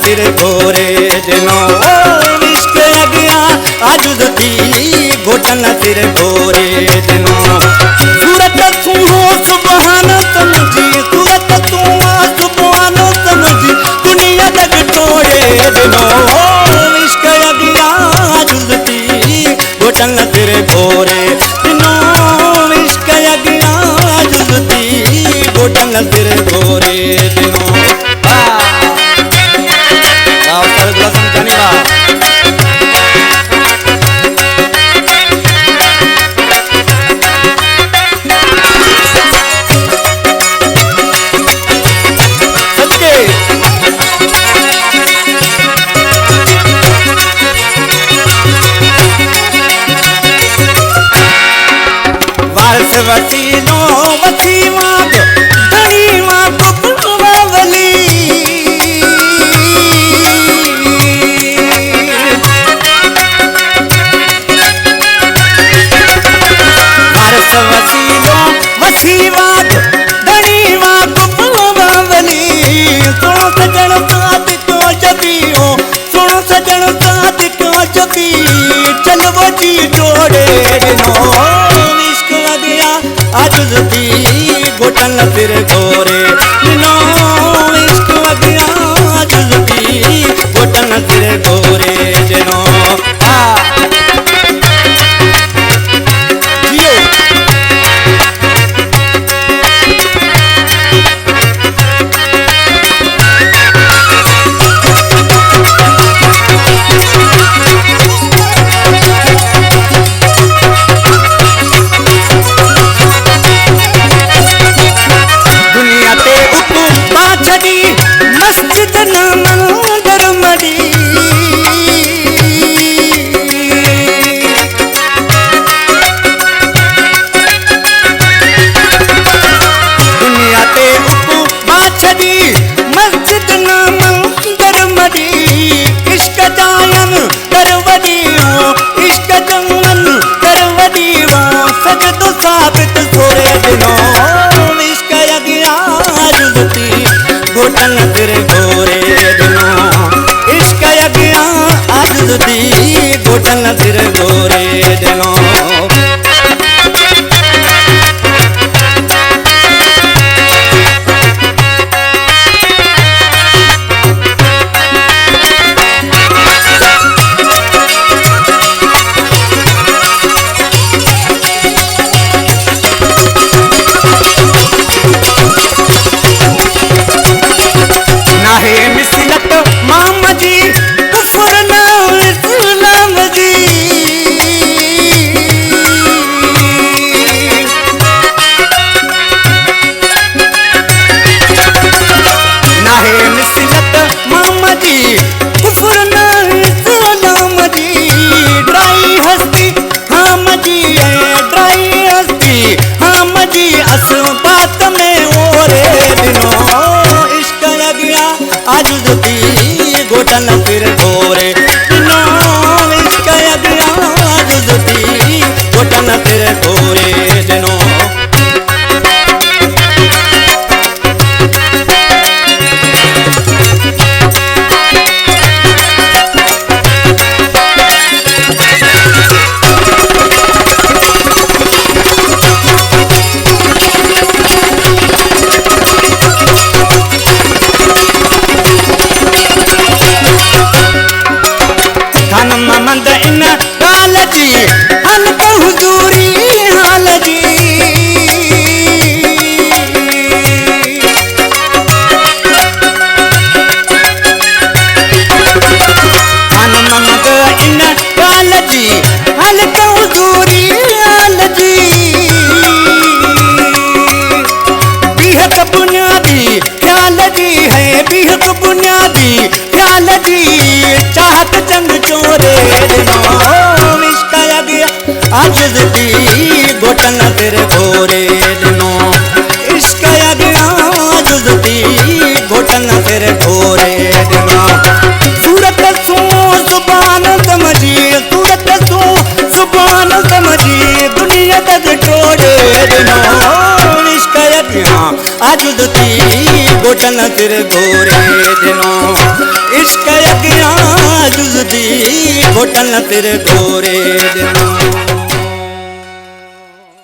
तेरे गोरे दिनो इश्क अगिया आजुज थी घोटन तेरे गोरे दिनो सूरत तू सुबहान समझी सूरत तू सुबहान समझी दुनिया जग तोड़े दिनो इश्क अगिया आजुज थी घोटन तेरे गोरे दिनो इश्क अगिया आजुज थी घोटन तेरे गोरे दिनो वसीलो वसीवा धनी मां कुलवली वारस वसीलो वसीवा धनी मां कुलवली सुनो सजन साथ को जबियो सुनो सजन साथ को जबी चलवो जी जोड़े दिनो आजुज थी घोटन तेरे गोरे दिनो इश्क अगिया आजुज थी घोटन तेरे गोरे दिनो मस्जिद न मंदिर मड़ी दुनिया ते बाछड़ी मस्जिद न मंदिर मड़ी इश्क जायन करवड़ी हो इश्क जंगन करवड़ी हो सच तो साबित सोरे दिनो इश्क अगिया आजुज थी घोटन तेरे गोरे दिनो इश्क अगिया आजुज थी घोटन तेरे गोरे दिनो नाहे मिसलत मामा जी कुफर ना इस्लाम जी नाहे मिसलत मामा जी कुफर ना इस्लाम जी ड्राई हस्ती हम जी ड्राई हस्ती हम जी अस बात में ओरे दिनो आजुज थी घोटन तेरे गोरे दिनो इश्क अगिया आजुज थी घोटन तेरे गोरे दिनो मंद इन गाल जी हल हुजूरी हाल जी हन मंद इन गाल जी हल हुजूरी हाल जी बिहक बुनियादी ख्याल जी है बिहक बुनियादी ख्याल जी चाहत जंग चोरे दिनो इश्क अगिया आजुज थी घोटन तेरे गोरे दिनो इश्क अगिया आजुज थी घोटन तेरे गोरे दिनो सूरत सू सुभान समझी सूरत सू सुभान समझी दुनिया तक छोड़े दिनो इश्क अगिया आजुदती घोटन सिर गोरे दिनो इश्क अगियां जुजदी घोटन सिर गोरे दिनो।